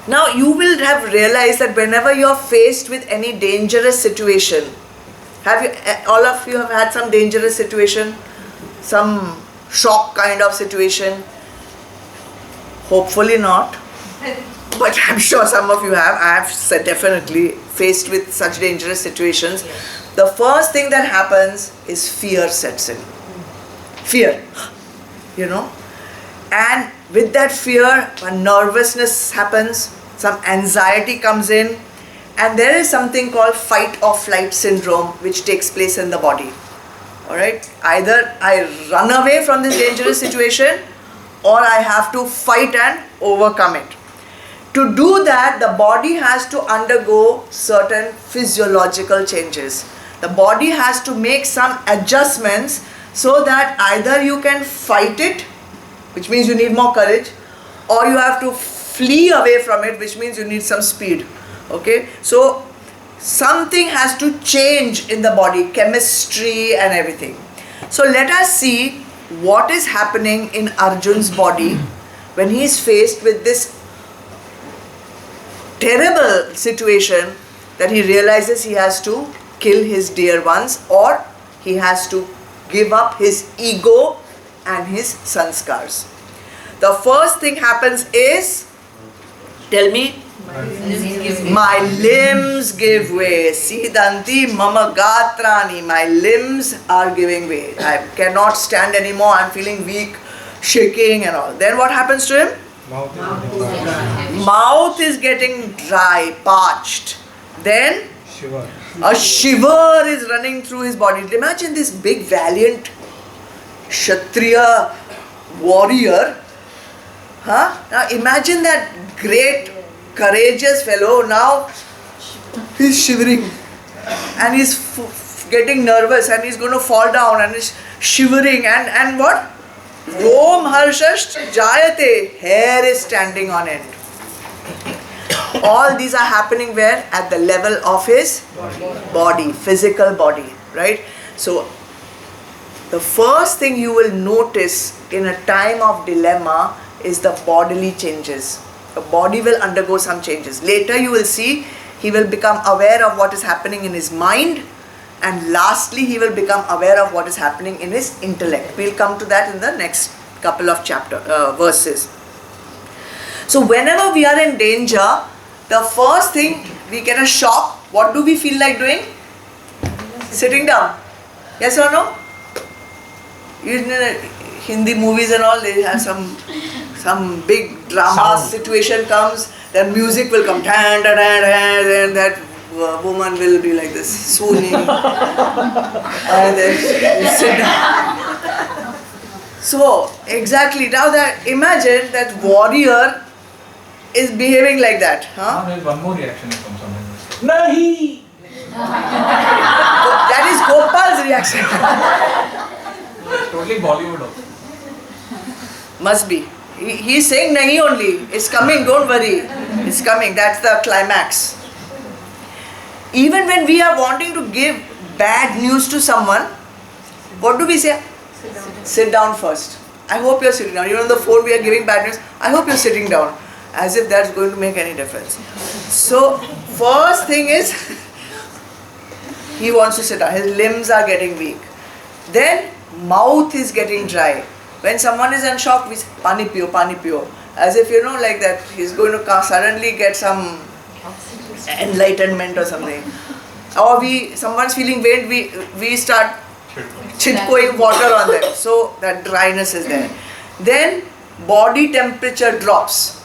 Now you will have realized that whenever you are faced with any dangerous situation, have you, all of you have had some dangerous situation, some shock kind of situation? Hopefully not, but I'm sure some of you have. I have definitely faced with such dangerous situations. The first thing that happens is fear sets in. Fear, and with that fear, when nervousness happens, some anxiety comes in, and there is something called fight or flight syndrome which takes place in the body. Alright, either I run away from this dangerous situation or I have to fight and overcome it. To do that, the body has to undergo certain physiological changes. The body has to make some adjustments so that either you can fight it, which means you need more courage, or you have to flee away from it, which means you need some speed. Okay, so something has to change in the body, chemistry and everything. So let us see what is happening in Arjun's body when he is faced with this terrible situation that he realizes he has to kill his dear ones, or he has to give up his ego and his sanskars. The first thing happens is, tell me, my limbs give way. Sidanti mama gatrani. My limbs are giving way. I cannot stand anymore. I'm feeling weak, shaking and all. Then what happens to him? Mouth is getting dry, parched. Then a shiver is running through his body. Imagine this big valiant Kshatriya warrior. Now imagine that great courageous fellow. Now he's shivering and he's getting nervous and he's going to fall down and he's shivering and what? Rom harshasht jayate. Hair is standing on end. All these are happening where? At the level of his body, physical body, right? So the first thing you will notice in a time of dilemma is the bodily changes. The body will undergo some changes. Later you will see he will become aware of what is happening in his mind, and lastly he will become aware of what is happening in his intellect. We'll come to that in the next couple of verses. So whenever we are in danger, the first thing we get a shock. What do we feel like doing? Sitting down. Yes or no? In Hindi movies and all, they have some big drama situation comes, then music will come, and that woman will be like this, swooning, and then sit down. So, exactly, now that, imagine that warrior is behaving like that. Now there is one more reaction from someone. Nahi! That is Gopal's reaction. Totally Bollywood also. Must be. He is saying nahi only. It's coming, don't worry. It's coming. That's the climax. Even when we are wanting to give bad news to someone, what do we say? Sit down first. I hope you're sitting down. Even on the phone we are giving bad news. I hope you're sitting down. As if that's going to make any difference. So, first thing is, he wants to sit down. His limbs are getting weak. Then, mouth is getting dry. When someone is in shock, we say, pani piyo. As if, like that, he's going to suddenly get some enlightenment or something. Or someone's feeling weight, we start chitkoing water on them. So, that dryness is there. Then, body temperature drops.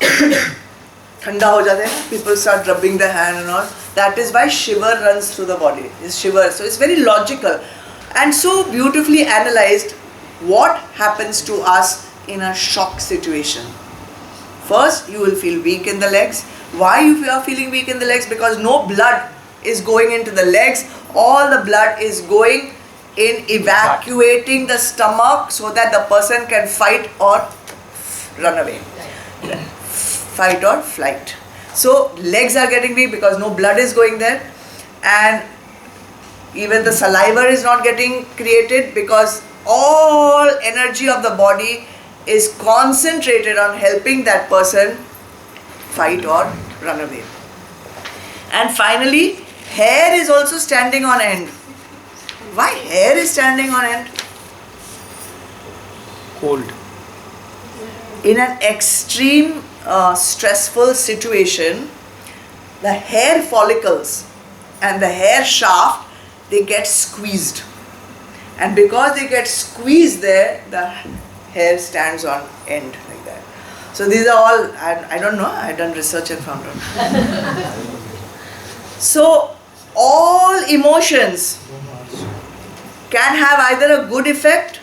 Thanda ho jate hain. People start rubbing their hand and all. That is why shiver runs through the body. It's shiver. So, it's very logical. And so beautifully analyzed what happens to us in a shock situation. First, you will feel weak in the legs. Why you are feeling weak in the legs? Because no blood is going into the legs. All the blood is going in evacuating the stomach so that the person can fight or run away. Fight or flight. So, legs are getting weak because no blood is going there. And even the saliva is not getting created because all energy of the body is concentrated on helping that person fight or run away. And finally, hair is also standing on end. Why hair is standing on end? Cold. In an extreme stressful situation, the hair follicles and the hair shaft, they get squeezed. And because they get squeezed there, the hair stands on end like that. So these are all, I don't know, I've done research and found out. So all emotions can have either a good effect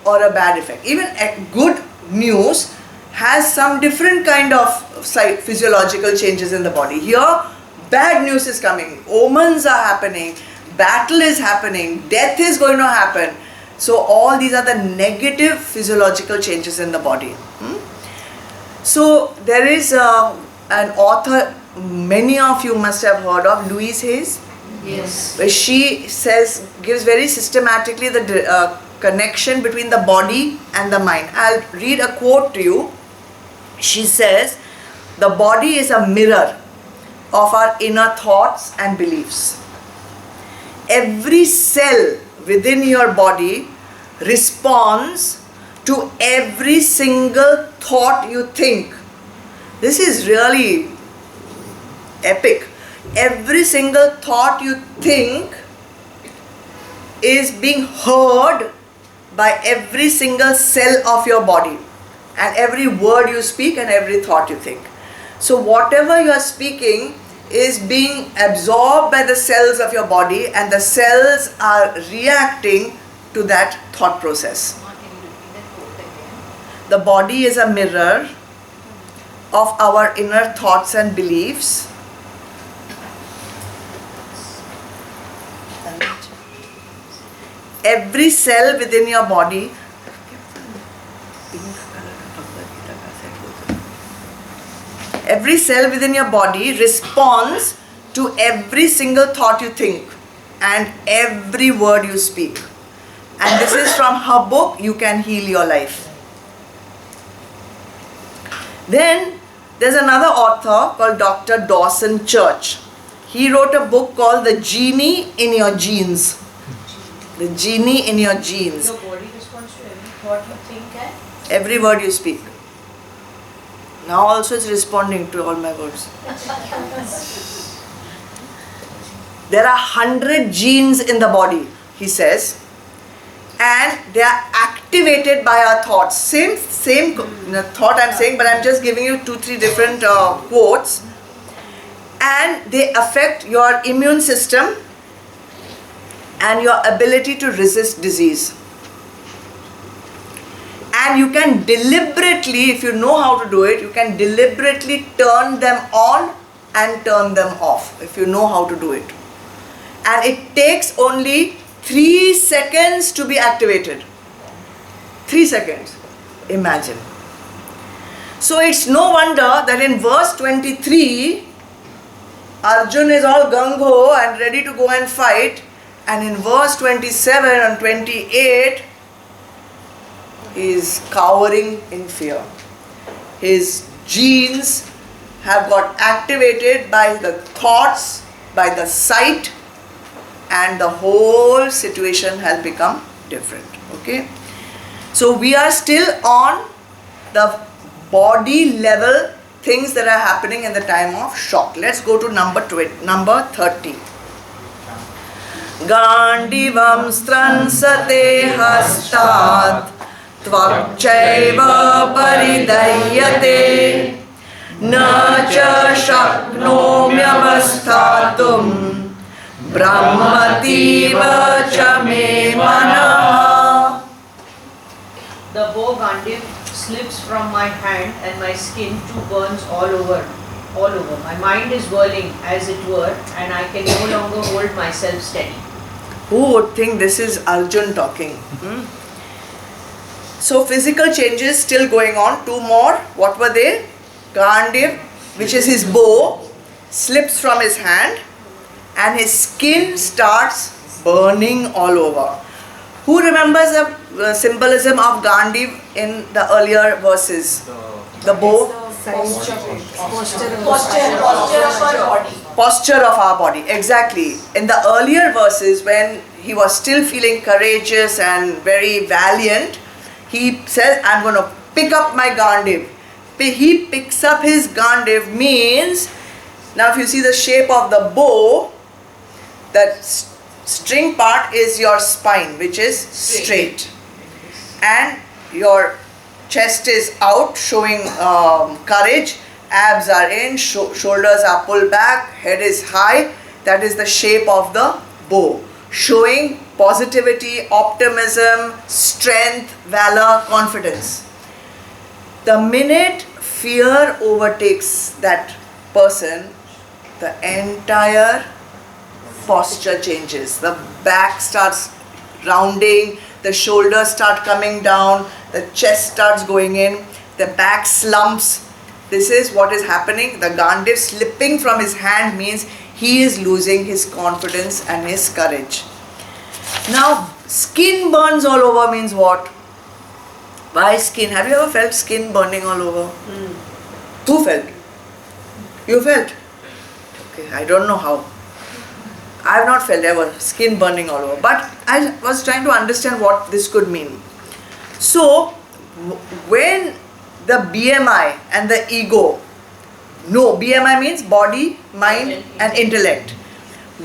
or a bad effect. Even a good news has some different kind of physiological changes in the body. Here, bad news is coming, omens are happening, battle is happening, death is going to happen. So all these are the negative physiological changes in the body. So there is an author, many of you must have heard of, Louise Hayes. Yes. Where she says, gives very systematically the connection between the body and the mind. I'll read a quote to you. She says, the body is a mirror of our inner thoughts and beliefs. Every cell within your body responds to every single thought you think. This is really epic. Every single thought you think is being heard by every single cell of your body, and every word you speak and every thought you think. So whatever you are speaking is being absorbed by the cells of your body, and the cells are reacting to that thought process. The body is a mirror of our inner thoughts and beliefs. Every cell within your body responds to every single thought you think and every word you speak. And this is from her book, You Can Heal Your Life. Then there's another author called Dr. Dawson Church. He wrote a book called The Genie in Your Genes. The genie in your genes. Your body responds to every thought you think and Every word you speak. Now also it's responding to all my words. There are 100 genes in the body, he says, and they are activated by our thoughts. Same thought I'm saying, but I'm just giving you 2-3 different quotes. And they affect your immune system and your ability to resist disease. And you can deliberately, if you know how to do it, you can deliberately turn them on and turn them off, if you know how to do it. And it takes only 3 seconds to be activated. 3 seconds. Imagine. So it's no wonder that in verse 23, Arjun is all gung-ho and ready to go and fight. And in verse 27 and 28, he is cowering in fear. His genes have got activated by the thoughts, by the sight, and the whole situation has become different. Okay? So we are still on the body level things that are happening in the time of shock. Let's go to number 30. Gandivam stransate hastat tvakchaiva paridayyate na cha shaknomyavastatum brahmativa cha me manah. the bow Gandiv slips from my hand and my skin too burns all over. My mind is whirling as it were, and I can no longer hold myself steady. Who would think this is Arjun talking? So physical changes still going on. 2 more. What were they? Gandiv, which is his bow, slips from his hand and his skin starts burning all over. Who remembers the symbolism of Gandiv in the earlier verses? The bow? Posture of our body. Posture of our body, exactly. In the earlier verses, when he was still feeling courageous and very valiant, he says, I'm going to pick up my Gandiv. He picks up his Gandiv means, now if you see the shape of the bow, that string part is your spine, which is straight. And your chest is out, showing courage. Abs are in, shoulders are pulled back, head is high. That is the shape of the bow, showing positivity, optimism, strength, valor, confidence. The minute fear overtakes that person, the entire posture changes. The back starts rounding, the shoulders start coming down, the chest starts going in, the back slumps. This is what is happening. The Gandiv slipping from his hand means he is losing his confidence and his courage. Now, skin burns all over means what? Why skin? Have you ever felt skin burning all over? Who felt? You felt? Okay, I don't know how. I have not felt ever skin burning all over. But I was trying to understand what this could mean. So, when the BMI and the ego, no, BMI means body, mind and intellect.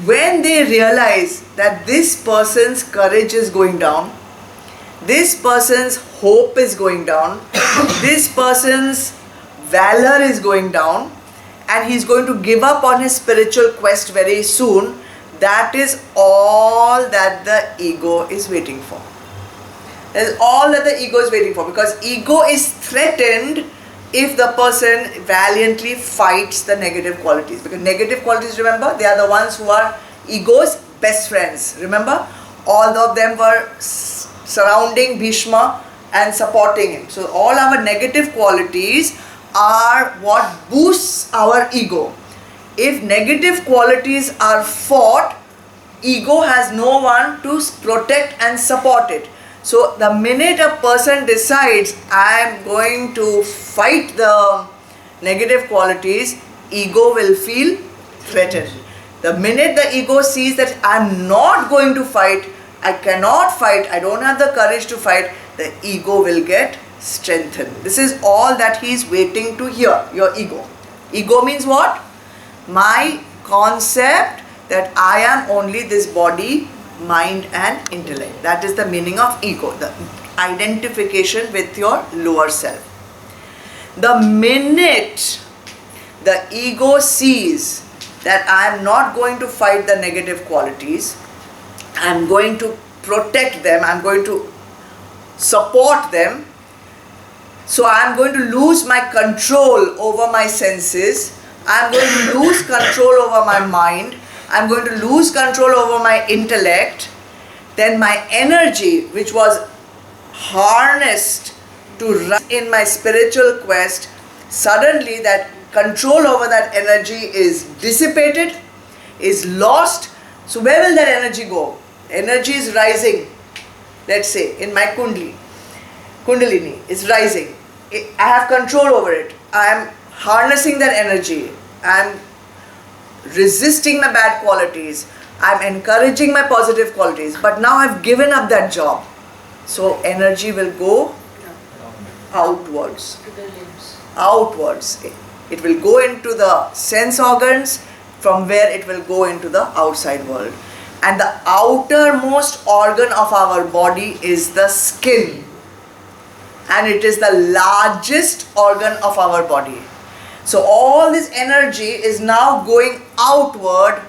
When they realize that this person's courage is going down, this person's hope is going down, this person's valor is going down, and he's going to give up on his spiritual quest very soon, that is all that the ego is waiting for. That is all that the ego is waiting for, because ego is threatened if the person valiantly fights the negative qualities. Because negative qualities, remember, they are the ones who are ego's best friends. Remember, all of them were surrounding Bhishma and supporting him. So all our negative qualities are what boosts our ego. If negative qualities are fought, ego has no one to protect and support it. So the minute a person decides, I am going to fight the negative qualities, ego will feel threatened. The minute the ego sees that I am not going to fight, I cannot fight, I don't have the courage to fight, the ego will get strengthened. This is all that he is waiting to hear, your ego. Ego means what? My concept that I am only this body, mind and intellect. That is the meaning of ego, the identification with your lower self. The minute the ego sees that I am not going to fight the negative qualities, I am going to protect them, I am going to support them, so I am going to lose my control over my senses, I am going to lose control over my mind, I am going to lose control over my intellect, then my energy, which was harnessed to run in my spiritual quest, suddenly that control over that energy is dissipated, is lost. So where will that energy go? Energy is rising, let's say in my Kundalini is rising. I have control over it. I am harnessing that energy. I am resisting my bad qualities. I am encouraging my positive qualities. But now I have given up that job. So energy will go outwards. To the limbs. Outwards. It will go into the sense organs, from where it will go into the outside world. And the outermost organ of our body is the skin. And it is the largest organ of our body. So all this energy is now going outward,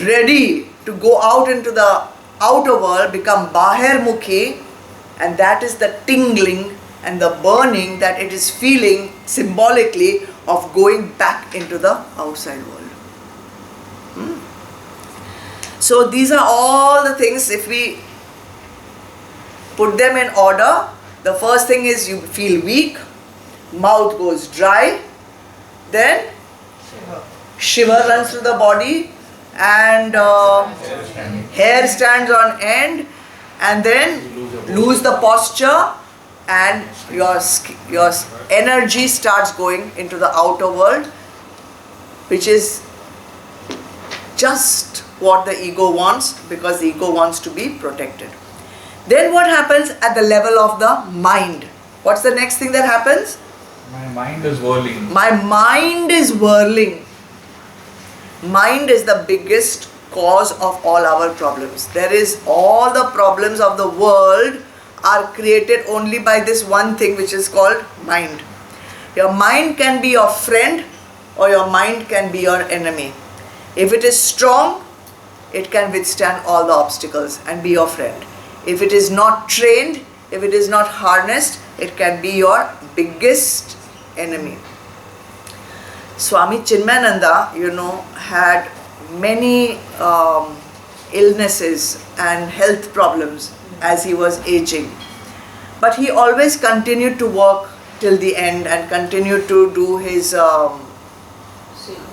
ready to go out into the outer world, become Bahir Mukhi, and that is the tingling and the burning that it is feeling symbolically of going back into the outside world. So these are all the things, if we put them in order, the first thing is you feel weak, mouth goes dry, then shiver runs through the body, and hair stands on end, and then lose the posture, and your energy starts going into the outer world, which is just what the ego wants, because the ego wants to be protected. Then what happens at the level of the mind? What's the next thing that happens? My mind is whirling. My mind is whirling. Mind is the biggest cause of all our problems. There is all the problems of the world are created only by this one thing, which is called mind. Your mind can be your friend or your mind can be your enemy. If it is strong, it can withstand all the obstacles and be your friend. If it is not trained, if it is not harnessed, it can be your biggest enemy. Swami Chinmayananda, had many illnesses and health problems as he was aging. But he always continued to work till the end and continued to do his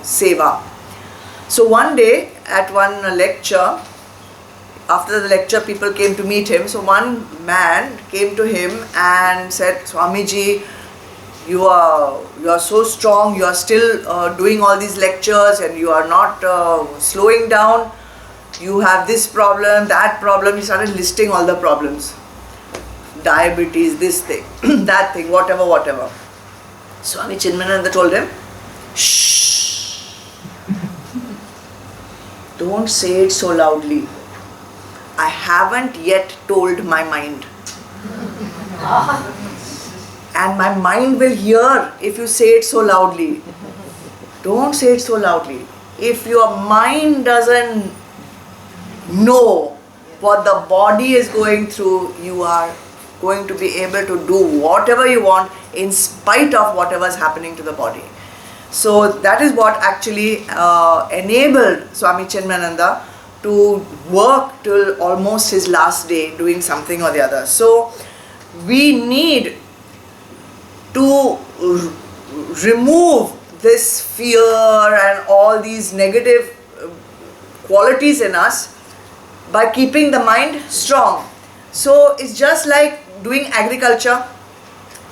seva. So one day at one lecture, after the lecture people came to meet him. So one man came to him and said, Swamiji, you are so strong, you are still doing all these lectures and you are not slowing down. You have this problem, that problem. He started listing all the problems. Diabetes, this thing, that thing, whatever. Swami Chinmayananda told him, shh, don't say it so loudly. I haven't yet told my mind. And my mind will hear if you say it so loudly. Don't say it so loudly. If your mind doesn't know what the body is going through, you are going to be able to do whatever you want in spite of whatever is happening to the body. So that is what actually enabled Swami Chinmayananda to work till almost his last day doing something or the other. So we need to remove this fear and all these negative qualities in us by keeping the mind strong. So it's just like doing agriculture.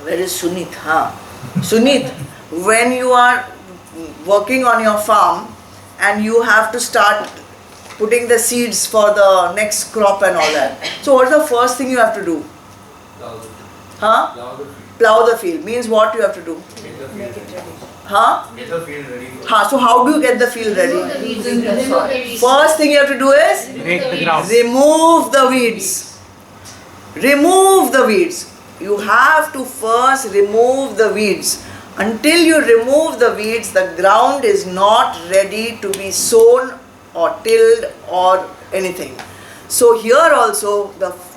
Where is Sunit? Sunit, when you are working on your farm and you have to start putting the seeds for the next crop and all that. So what's the first thing you have to do? Plow the field. Means what you have to do? Get the field ready. Get the field ready. So how do you get the field ready? First thing you have to do is Break the ground. remove the weeds. Remove the weeds. You have to first remove the weeds. Until you remove the weeds, the ground is not ready to be sown or tilled or anything. So here also,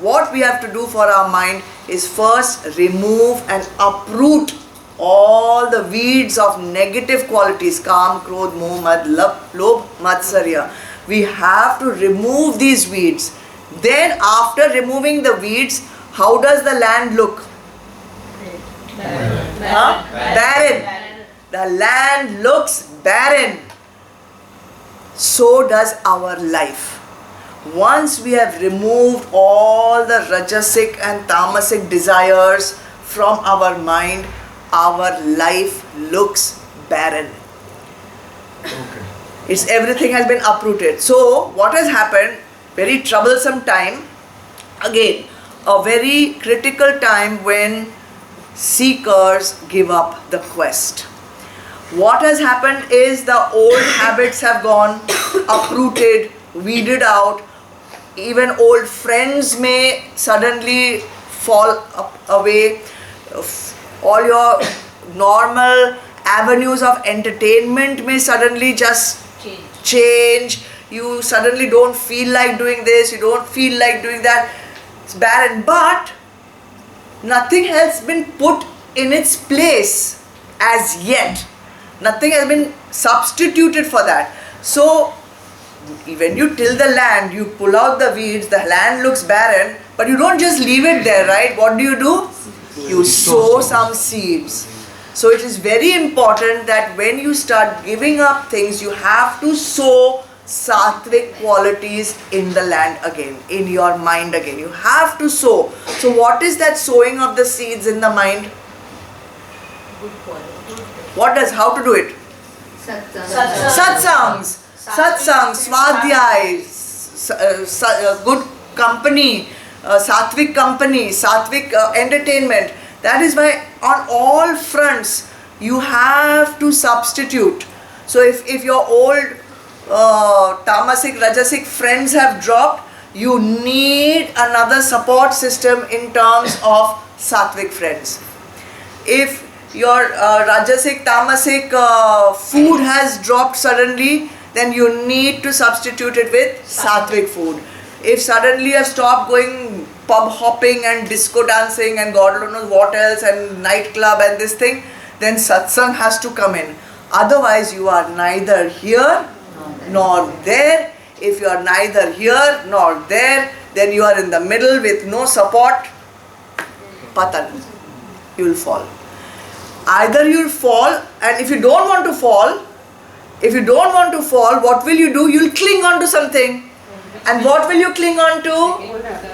what we have to do for our mind is first remove and uproot all the weeds of negative qualities, Kam, Krodh, Moh, Mad, Lobh, Matsarya. We have to remove these weeds. Then after removing the weeds, how does the land look? Barren. The land looks barren. So does our life. Once we have removed all the rajasic and tamasic desires from our mind, our life looks barren. Okay. Everything has been uprooted. So what has happened? Very troublesome time. Again, a very critical time when seekers give up the quest. What has happened is the old habits have gone uprooted, weeded out. Even old friends may suddenly fall away. All your normal avenues of entertainment may suddenly just change. You suddenly don't feel like doing this, you don't feel like doing that. It's barren. But nothing has been put in its place as yet. Nothing has been substituted for that. So when you till the land, you pull out the weeds, the land looks barren, but you don't just leave it there, right? What do? You sow some seeds. So it is very important that when you start giving up things, you have to sow sattvic qualities in the land again, in your mind again. You have to sow. So what is that sowing of the seeds in the mind? Good quality. How to do it? Satsangs, svadhyay, good company, sattvic company, sattvic entertainment. That is why on all fronts you have to substitute. So if your old tamasic, rajasic friends have dropped, you need another support system in terms of sattvic friends. If your rajasic, tamasic food has dropped suddenly, then you need to substitute it with sattvic food. If suddenly you have stopped going pub hopping and disco dancing and God knows what else and nightclub and this thing, then satsang has to come in. Otherwise you are neither here nor there. If you are neither here nor there, then you are in the middle with no support. Patan. You will fall. Either you will fall, and if you don't want to fall, what will you do? You will cling on to something. And what will you cling on to?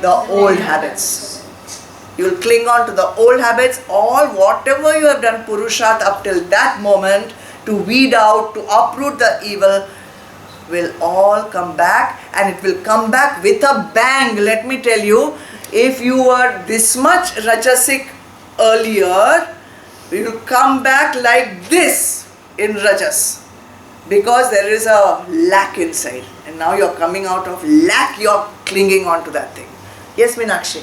The old habits. You will cling on to the old habits. All whatever you have done Purushat up till that moment to weed out, to uproot the evil, will all come back, and it will come back with a bang. Let me tell you, if you were this much rajasic earlier, you will come back like this in rajas, because there is a lack inside, and now you are coming out of lack, you are clinging on to that thing. Yes, Meenakshi?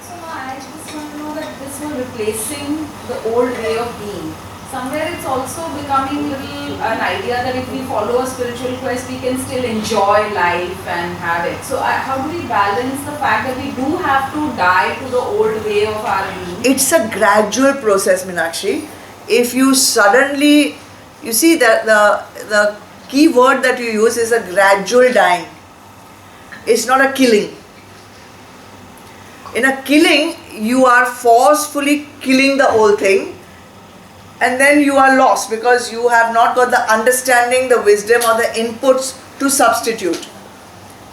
So I just want to know that this was replacing the old way of being. Somewhere it's also becoming an idea that if we follow a spiritual quest, we can still enjoy life and have it. So how do we balance the fact that we do have to die to the old way of our being? It's a gradual process, Meenakshi. If you suddenly, you see that the key word that you use is a gradual dying. It's not a killing. In a killing, you are forcefully killing the whole thing, and then you are lost because you have not got the understanding, the wisdom or the inputs to substitute.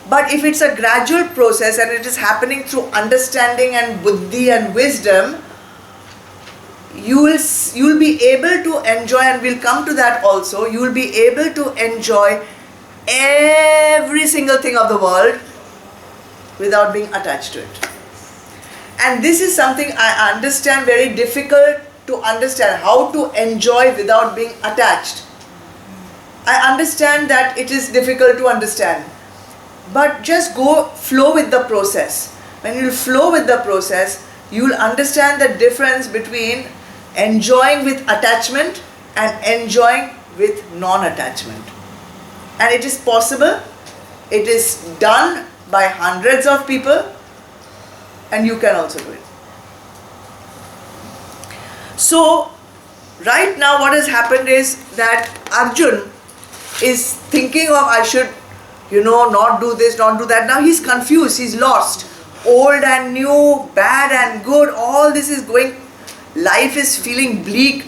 But if it's a gradual process and it is happening through understanding and buddhi and wisdom, you will be able to enjoy, and we'll come to that also, you will be able to enjoy every single thing of the world without being attached to it. And this is something I understand very difficult to understand, how to enjoy without being attached. I understand that it is difficult to understand, but just flow with the process. When you flow with the process, you will understand the difference between enjoying with attachment and enjoying with non-attachment. And it is possible, it is done by hundreds of people, and you can also do it. So, right now what has happened is that Arjun is thinking of, I should, not do this, not do that. Now he's confused, he's lost. Old and new, bad and good, all this is going, life is feeling bleak.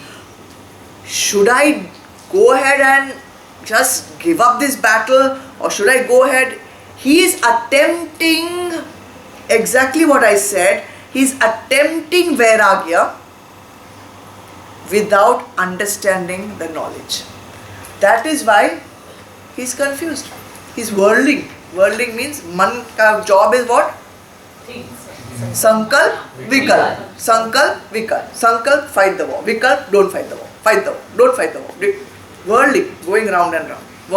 Should I go ahead and just give up this battle, or should I go ahead? He is attempting exactly what I said. He's attempting Vairagya without understanding the knowledge. That is why he's confused. He's whirling. Whirling means man ka job is what? Sankalp, Vikalp. Sankalp, Vikalp. Sankalp, fight the war. Vikalp, don't fight the war. Fight the war, don't fight the war. Whirling, going round and round.